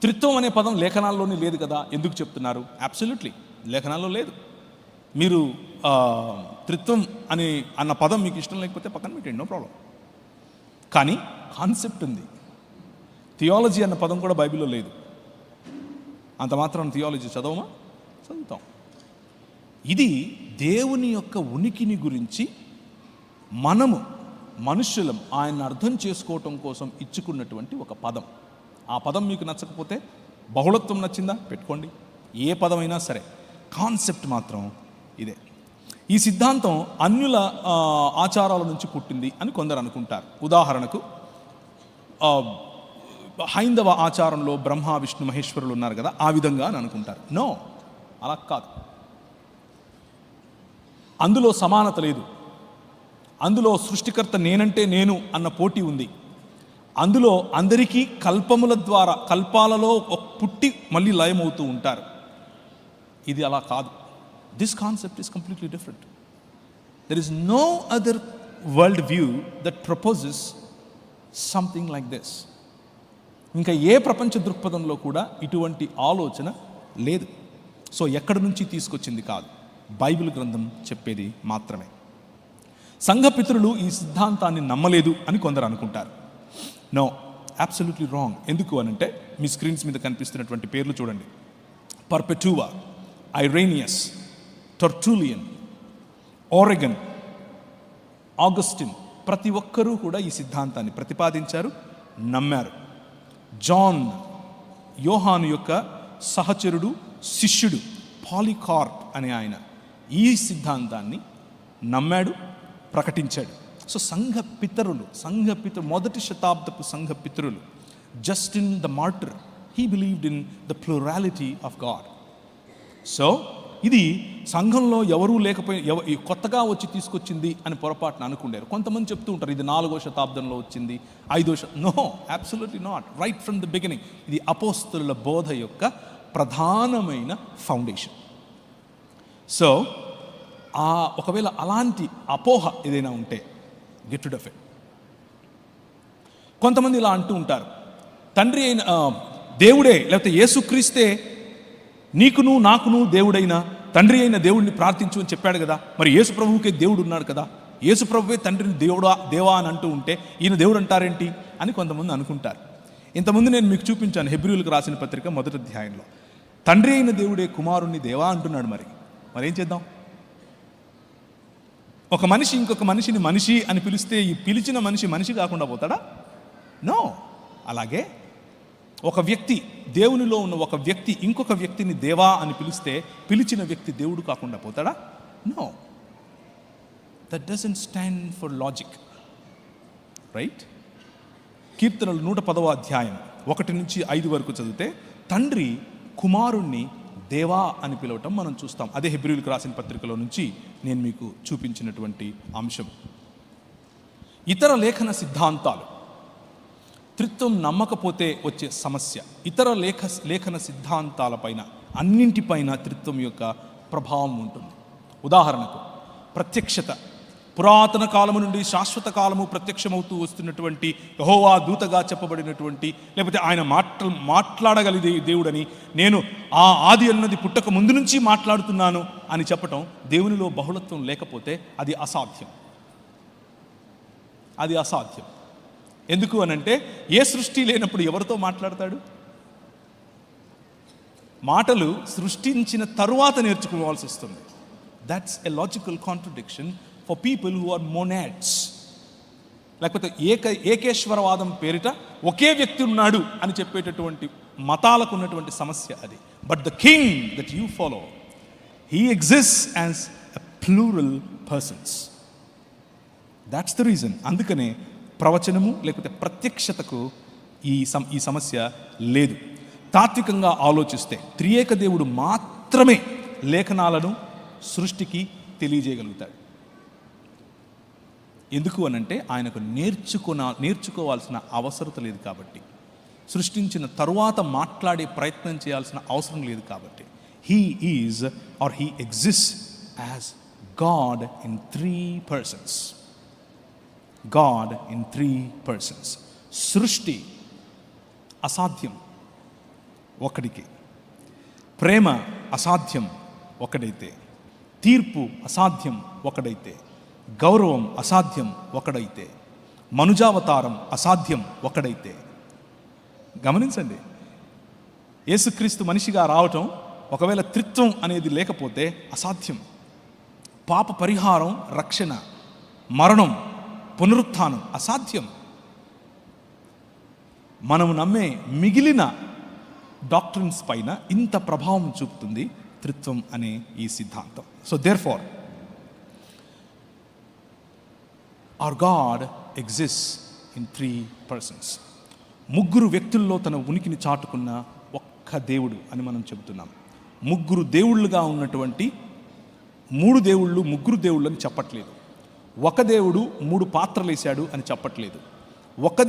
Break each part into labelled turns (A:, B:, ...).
A: త్రిత్వం అనే పదం లేఖనాల్లోనే లేదు కదా, ఎందుకు చెప్తున్నారు? అబ్సల్యూట్లీ లేఖనాల్లో లేదు. మీరు త్రిత్వం అన్న పదం మీకు ఇష్టం లేకపోతే పక్కన పెట్టండి, నో ప్రాబ్లం. కానీ కాన్సెప్ట్ ఉంది. థియాలజీ అన్న పదం కూడా బైబిల్లో లేదు. అంత మాత్రం థియాలజీ చదవమా? చదువుతాం. ఇది దేవుని యొక్క ఉనికిని గురించి మనుష్యులం ఆయన్ని అర్థం చేసుకోవటం కోసం ఇచ్చుకున్నటువంటి ఒక పదం. ఆ పదం మీకు నచ్చకపోతే, బహుళత్వం నచ్చిందా పెట్టుకోండి, ఏ పదమైనా సరే, కాన్సెప్ట్ మాత్రం ఇదే. ఈ సిద్ధాంతం అన్యుల ఆచారాల నుంచి పుట్టింది అని కొందరు అనుకుంటారు. ఉదాహరణకు హైందవ ఆచారంలో బ్రహ్మ విష్ణు మహేశ్వరులు ఉన్నారు కదా, ఆ విధంగా అని అనుకుంటారు. నో, అలా కాదు. అందులో సమానత లేదు. అందులో సృష్టికర్త నేనంటే నేను అన్న పోటీ ఉంది. అందులో అందరికీ కల్పముల ద్వారా, కల్పాలలో పుట్టి మళ్ళీ లయమవుతూ ఉంటారు. ఇది అలా కాదు. This concept is completely different. There is no other world view that proposes something like this. ఇంకా ఏ ప్రపంచ దృక్పథంలో కూడా ఇటువంటి ఆలోచన లేదు. సో ఎక్కడి నుంచి తీసుకొచ్చింది కాదు, బైబిల్ గ్రంథం చెప్పేది మాత్రమే. సంఘపితరులు ఈ సిద్ధాంతాన్ని నమ్మలేదు అని కొందరు అనుకుంటారు. No, absolutely wrong. ఎందుకు అనంటే మీ స్క్రీన్స్ మీద కనిపిస్తున్నటువంటి పేర్లు చూడండి. పర్పెటువా, ఐరేనియస్, టర్టూలియన్, ఓరెగన్, ఆగస్టిన్, ప్రతి ఒక్కరూ కూడా ఈ సిద్ధాంతాన్ని ప్రతిపాదించారు, నమ్మారు. జాన్, యోహాను యొక్క సహచరుడు, శిష్యుడు పాలికార్ప్ అనే ఆయన ఈ సిద్ధాంతాన్ని నమ్మాడు, ప్రకటించాడు. సో సంఘపితరులు మొదటి శతాబ్దపు సంఘపితరులు, Justin the martyr, he believed in the plurality of God. So ఇది సంఘంలో ఎవరూ లేకపోయి కొత్తగా వచ్చి తీసుకొచ్చింది అని పొరపాటున అనుకున్నారు. కొంతమంది చెప్తూ ఉంటారు ఇది 4వ శతాబ్దంలో వచ్చింది, 5వ no, absolutely not. Right from the beginning ఇది అపోస్తలుల బోధ యొక్క ప్రధానమైన ఫౌండేషన్. సో ఒకవేళ అలాంటి అపోహ ఏదైనా ఉంటే గెట్ రిడ్ ఆఫ్ ఇట్. కొంతమంది ఇలా అంటూ ఉంటారు, తండ్రి అయిన దేవుడే లేకపోతే యేసుక్రీస్తే నీకును నాకును దేవుడైన తండ్రి అయిన దేవుడిని ప్రార్థించు అని చెప్పాడు కదా, మరి యేసు ప్రభువుకే దేవుడు ఉన్నాడు కదా, యేసు ప్రభువే తండ్రిని దేవా అని అంటూ ఉంటే ఈయన దేవుడు అంటారేంటి అని కొంతమంది అనుకుంటారు. ఇంతకుముందు నేను మీకు చూపించాను హెబ్రీయులకు రాసిన పత్రిక 1వ అధ్యాయంలో తండ్రి అయిన దేవుడే కుమారుణ్ణి దేవా అంటున్నాడు. మరేం చేద్దాం? ఒక మనిషి ఇంకొక మనిషిని మనిషి అని పిలిస్తే ఈ పిలిచిన మనిషి కాకుండా పోతాడా? నో. అలాగే ఒక వ్యక్తి, దేవునిలో ఉన్న ఒక వ్యక్తి ఇంకొక వ్యక్తిని దేవా అని పిలిస్తే పిలిచిన వ్యక్తి దేవుడు కాకుండా పోతాడా? No. That doesn't stand for logic, right? కీర్తనలు 110వ అధ్యాయం 1 నుంచి 5 వరకు చదివితే తండ్రి కుమారుణ్ణి దేవా అని పిలవటం మనం చూస్తాం. అదే హెబ్రీయులకు రాసిన పత్రికలో నుంచి నేను మీకు చూపించినటువంటి అంశం. ఇతర లేఖన సిద్ధాంతాలు, త్రిత్వం నమ్మకపోతే వచ్చే సమస్య, ఇతర లేఖన సిద్ధాంతాలపైన అన్నింటిపైన త్రిత్వం యొక్క ప్రభావం ఉంటుంది. ఉదాహరణకు ప్రత్యక్షత, పురాతన కాలము నుండి శాశ్వత కాలము ప్రత్యక్షమవుతూ వస్తున్నటువంటి యెహోవా దూతగా చెప్పబడినటువంటి, లేకపోతే ఆయన మాట్లాడగలిగే దేవుడని, నేను ఆ ఆది అన్నది పుట్టక ముందు నుంచి మాట్లాడుతున్నాను అని చెప్పటం, దేవునిలో బహుళత్వం లేకపోతే అది అసాధ్యం. ఎందుకు అనంటే ఏ సృష్టి లేనప్పుడు ఎవరితో మాట్లాడతాడు? మాటలు సృష్టించిన తరువాత నేర్చుకోవాల్సి వస్తుంది. That's a logical contradiction for people who are monads. లేకపోతే ఏకేశ్వరవాదం పేరిట ఒకే వ్యక్తి ఉన్నాడు అని చెప్పేటటువంటి మతాలకు ఉన్నటువంటి సమస్య అది. But the king that you follow, he exists as a plural persons. That's the reason. అందుకనే ప్రవచనము లేకపోతే ప్రత్యక్షతకు ఈ సమస్య లేదు. తాత్వికంగా ఆలోచిస్తే త్రియేక దేవుడు మాత్రమే లేఖనాలను సృష్టికి తెలియజేయగలుగుతాడు. ఎందుకు అనంటే ఆయనకు నేర్చుకోవాల్సిన అవసరత లేదు కాబట్టి, సృష్టించిన తరువాత మాట్లాడే ప్రయత్నం చేయాల్సిన అవసరం లేదు కాబట్టి. He is or he exist as God in 3 persons. సృష్టి అసాధ్యం, ఒకడికి, ప్రేమ అసాధ్యం ఒకడైతే, తీర్పు అసాధ్యం ఒకడైతే, గౌరవం అసాధ్యం ఒకడైతే, మనుజావతారం అసాధ్యం ఒకడైతే. గమనించండి, యేసుక్రీస్తు మనిషిగా రావటం, ఒకవేళ త్రిత్వం అనేది లేకపోతే అసాధ్యం. పాప పరిహారం, రక్షణ, మరణం, పునరుత్థానం అసాధ్యం. మనము నమ్మే మిగిలిన డాక్ట్రిన్స్ పైన ఇంత ప్రభావం చూపుతుంది త్రిత్వం అనే ఈ సిద్ధాంతం. So therefore our God exists in 3 persons. ముగ్గురు వ్యక్తుల్లో తన ఉనికిని చాటుకున్న ఒక్క దేవుడు అని మనం చెబుతున్నాం. ముగ్గురు దేవుళ్ళుగా ఉన్నటువంటి 3 దేవుళ్ళు ముగ్గురు దేవుళ్ళు అని చెప్పట్లేదు. ఒక దేవుడు 3 పాత్రలు వేశాడు అని చెప్పట్లేదు. ఒక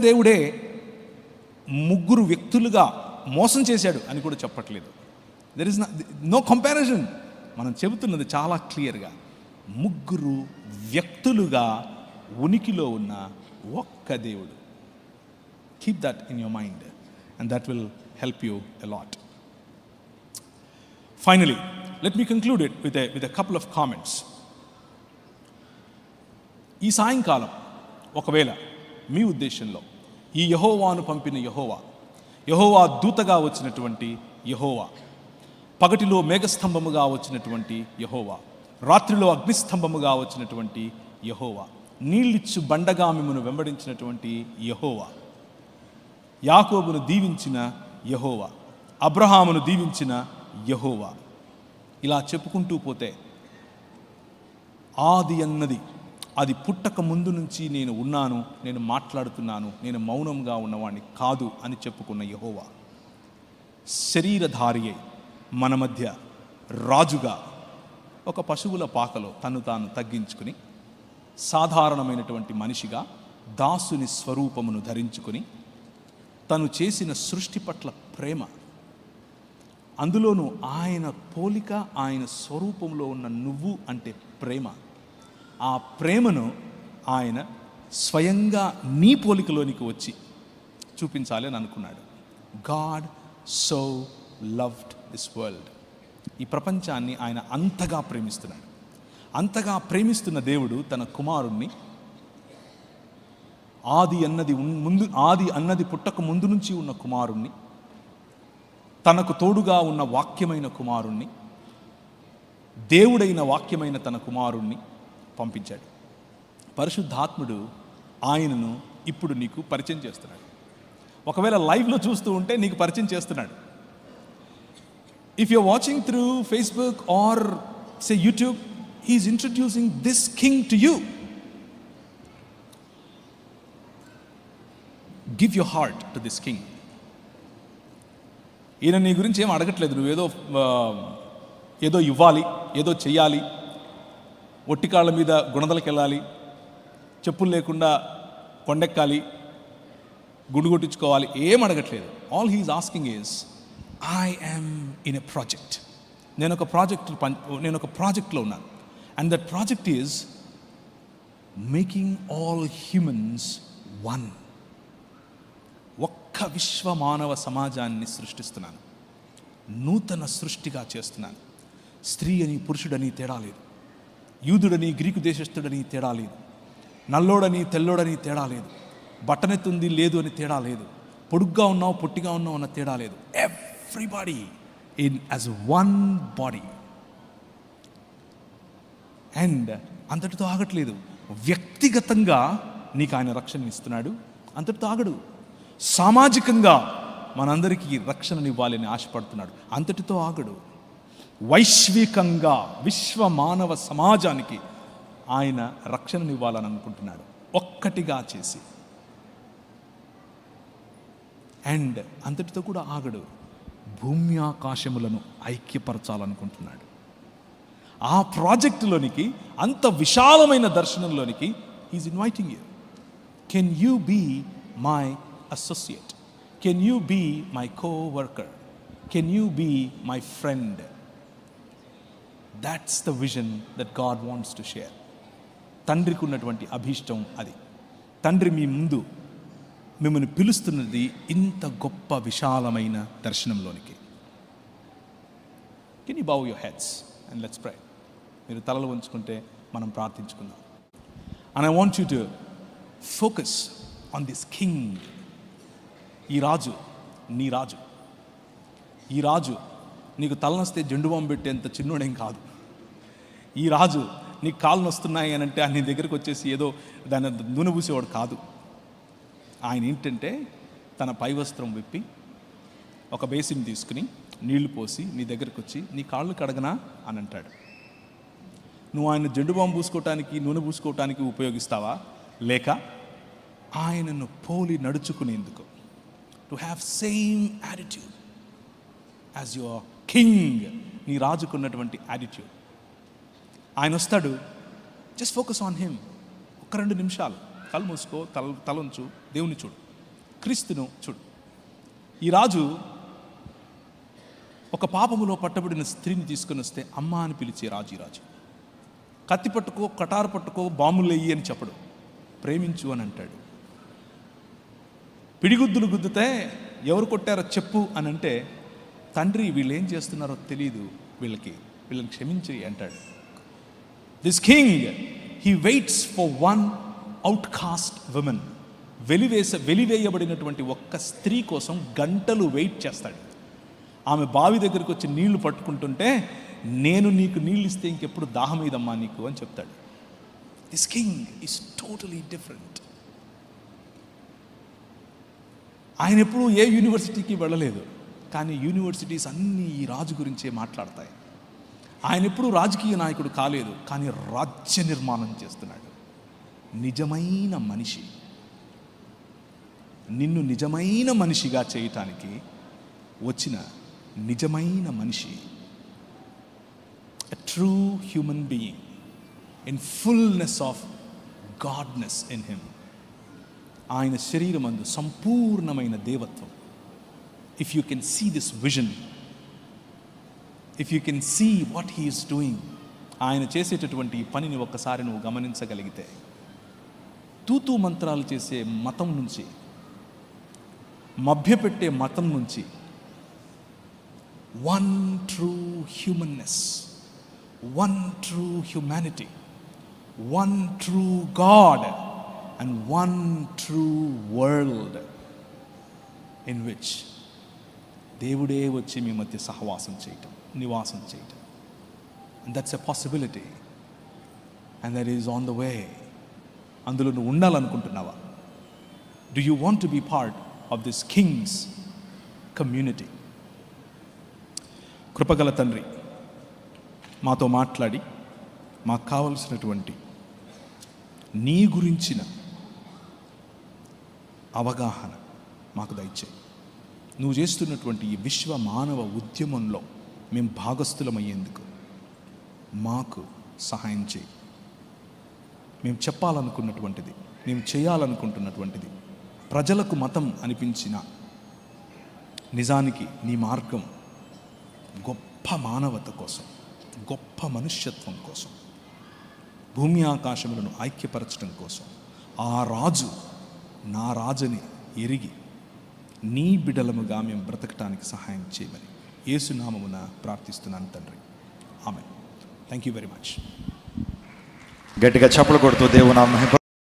A: దేవుడే ముగ్గురు వ్యక్తులుగా మోసం చేశాడు అని కూడా చెప్పట్లేదు. There is no comparison. మనం చెబుతున్నది చాలా క్లియర్గా, ముగ్గురు వ్యక్తులుగా ఉనికిలో ఉన్న ఒక్క దేవుడు. Keep that in your mind and that will help you a lot. Finally let me conclude it with a couple of comments. ఈ సాయంకాలం ఒకవేళ మీ ఉద్దేశంలో ఈ యెహోవాను పంపిన యెహోవా దూతగా వచ్చినటువంటి యెహోవా, పగటిలో మేఘస్తంభముగా వచ్చినటువంటి యెహోవా, రాత్రిలో అగ్నిస్తంభముగా వచ్చినటువంటి యెహోవా, నీళ్ళిచ్చు బండగా మిమ్మను వెంబడించినటువంటి యెహోవా, యాకోబును దీవించిన యెహోవా, అబ్రహామును దీవించిన యెహోవా, ఇలా చెప్పుకుంటూ పోతే ఆది అన్నది, అది పుట్టక ముందు నుంచి నేను ఉన్నాను, నేను మాట్లాడుతున్నాను, నేను మౌనంగా ఉన్నవాడిని కాదు అని చెప్పుకున్న యెహోవా, శరీరధారి అయి మన మధ్య రాజుగా ఒక పశువుల పాకలో తను తాను తగ్గించుకుని సాధారణమైనటువంటి మనిషిగా దాసుని స్వరూపమును ధరించుకుని తను చేసిన సృష్టి పట్ల ప్రేమ, అందులోనూ ఆయన పోలిక, ఆయన స్వరూపంలో ఉన్న నువ్వు అంటే ప్రేమ, ఆ ప్రేమను ఆయన స్వయంగా నీ పోలికలోనికి వచ్చి చూపించాలి అని అనుకున్నాడు. God so loved this world. ఈ ప్రపంచాన్ని ఆయన అంతగా ప్రేమిస్తున్నాడు. అంతగా ప్రేమిస్తున్న దేవుడు తన కుమారుణ్ణి, ఆది అన్నది పుట్టక ముందు నుంచి ఉన్న కుమారుణ్ణి, తనకు తోడుగా ఉన్న వాక్యమైన కుమారుణ్ణి, దేవుడైన వాక్యమైన తన కుమారుణ్ణి పంపించాడు. పరిశుద్ధాత్ముడు ఆయనను ఇప్పుడు నీకు పరిచయం చేస్తున్నాడు. ఒకవేళ లైవ్లో చూస్తూ ఉంటే నీకు పరిచయం చేస్తున్నాడు. If you're watching through Facebook or say YouTube, he is introducing this king to you. Give your heart to this king. ఈయన నీ గురించి ఏం అడగట్లేదు, నువ్వు ఏదో ఇవ్వాలి, ఏదో చెయ్యాలి, ఒట్టికాళ్ళ మీద గుణదలకు వెళ్ళాలి, చెప్పులు లేకుండా కొండెక్కాలి, గుండు కొట్టించుకోవాలి, ఏం అడగట్లేదు. All he's asking is, I am in a project. నేను ఒక ప్రాజెక్ట్లో ఉన్నాను. And that project is making all humans one. ఒక్క విశ్వ మానవ సమాజాన్ని సృష్టిస్తున్నాను, నూతన సృష్టిగా చేస్తున్నాను. స్త్రీ అని పురుషుడని తేడా లేదు, యూదుడని గ్రీకు దేశస్థుడని తేడా లేదు, నల్లోడని తెల్లోడని తేడా లేదు, బట్టనెత్తుంది లేదు అని తేడా లేదు, పొడుగ్గా ఉన్నావు పొట్టిగా ఉన్నావు అన్న తేడా లేదు. Everybody in as one body. And అంతటితో ఆగట్లేదు, వ్యక్తిగతంగా నీకు ఆయన రక్షణ ఇస్తున్నాడు. అంతటితో ఆగడు, సామాజికంగా మనందరికీ రక్షణనివ్వాలని ఆశపడుతున్నాడు. అంతటితో ఆగడు, వైశ్వికంగా విశ్వ మానవ సమాజానికి ఆయన రక్షణనివ్వాలని అనుకుంటున్నాడు, ఒక్కటిగా చేసి. అండ్ అంతటితో కూడా ఆగడు, భూమి ఆకాశములను ఐక్యపరచాలనుకుంటున్నాడు. ఆ ప్రాజెక్టులోనికి, అంత విశాలమైన దర్శనంలోనికి is inviting you. Can you be my associate? Can you be my coworker? Can you be my friend? That's the vision that God wants to share. తండ్రికి ఉన్నటువంటి అభీష్టం అది. తండ్రి మీ ముందు మిమ్మల్ని పిలుస్తున్నది ఇంత గొప్ప విశాలమైన దర్శనంలోనికి. Can you bow your heads and let's pray. మీరు తలలు ఉంచుకుంటే మనం ప్రార్థించుకుందాం. And I want you to focus on this king. ఈ రాజు నీ రాజు. ఈ రాజు నీకు తలనొస్తే జెండు బాంబు పెట్టేంత చిన్నోడేం కాదు. ఈ రాజు నీకు కాళ్ళు నొస్తున్నాయి అని అంటే నీ దగ్గరికి వచ్చేసి ఏదో దాన్ని నూనె పూసేవాడు కాదు. ఆయన ఏంటంటే తన పై వస్త్రం విప్పి ఒక బేసిన్ తీసుకుని నీళ్లు పోసి నీ దగ్గరికి వచ్చి నీ కాళ్ళు కడగనా అని అంటాడు. నువ్వు ఆయన జెండు బాంబు పూసుకోవటానికి నూనె పూసుకోవటానికి ఉపయోగిస్తావా, లేక ఆయనను పోలి నడుచుకునేందుకు, to have same attitude as your king, నీ రాజుకున్నటువంటి యాటిట్యూడ్. ఆయన వస్తాడు. Just focus on him. ఒక 2 నిమిషాలు కళ్ళు మూసుకో, తలంచు, దేవుని చూడు, క్రీస్తును చూడు. ఈ రాజు ఒక పాపములో పట్టబడిన స్త్రీని తీసుకొని వస్తే అమ్మ అని పిలిచే రాజు. ఈ రాజు కత్తి పట్టుకో, కటారు పట్టుకో, బాంబులు వెయ్యి అని చెప్పడు, ప్రేమించు అని అంటాడు. పిడిగుద్దులు గుద్దుతే ఎవరు కొట్టారో చెప్పు అని అంటే, తండ్రి వీళ్ళు ఏం చేస్తున్నారో తెలియదు, వీళ్ళని క్షమించి అంటాడు. This king he waits for one outcast women. వెలివేయబడినటువంటి ఒక్క స్త్రీ కోసం గంటలు వెయిట్ చేస్తాడు. ఆమె బావి దగ్గరికి వచ్చి నీళ్లు పట్టుకుంటుంటే, నేను నీకు నీళ్ళు ఇస్తే ఇంకెప్పుడు దాహం ఇదమ్మా నీకు అని చెప్తాడు. This king is totally different. ఆయన ఎప్పుడు ఏ యూనివర్సిటీకి వెళ్ళలేదు, కానీ యూనివర్సిటీస్ అన్నీ ఈ రాజు గురించే మాట్లాడతాయి. ఆయన ఎప్పుడు రాజకీయ నాయకుడు కాలేదు, కానీ రాజ్య నిర్మాణం చేస్తున్నాడు. నిజమైన మనిషి, నిన్ను నిజమైన మనిషిగా చేయటానికి వచ్చిన నిజమైన మనిషి, a true human being in fullness of godness in him. ఆయన శరీరమందు సంపూర్ణమైన దేవత్వం. If you can see this vision, if you can see what he is doing, ఆయన చేసేటటువంటి పనిని ఒక్కసారి నువ్వు గమనించగలిగితే, తూతూ మంత్రాలు చేసే మతం నుంచి, మభ్యపెట్టే మతం నుంచి, one true humanness, one true humanity, one true God, and one true world in which దేవుడే వచ్చి మీ మధ్య సహవాసం చేయటం, నివాసం చేయటం. And that's a possibility, and that is on the way. అందులో నువ్వు ఉండాలనుకుంటున్నావా? Do you want to be part of this king's community? కృపగల తండ్రి, మాతో మాట్లాడి మాకు కావలసినటువంటి నీ గురించిన అవగాహన మాకు దయచేయి. నువ్వు చేస్తున్నటువంటి ఈ విశ్వ మానవ ఉద్యమంలో మేము భాగస్థులమయ్యేందుకు మాకు సహాయం చేయి. మేము చెప్పాలనుకున్నటువంటిది, మేము చేయాలనుకుంటున్నటువంటిది ప్రజలకు మతం అనిపించిన, నిజానికి నీ మార్గం గొప్ప మానవత కోసం, గొప్ప మనుష్యత్వం కోసం, భూమి ఆకాశములను ఐక్యపరచడం కోసం. ఆ రాజు నా రాజుని ఎరిగి నీ బిడలముగా మేము బ్రతకటానికి సహాయం చేయమని యేసు నామమున ప్రార్థిస్తున్నాను తండ్రి. ఆమేన్. Thank you very much.
B: గట్టిగా చప్పలు కొడుతూ దేవుని నామమున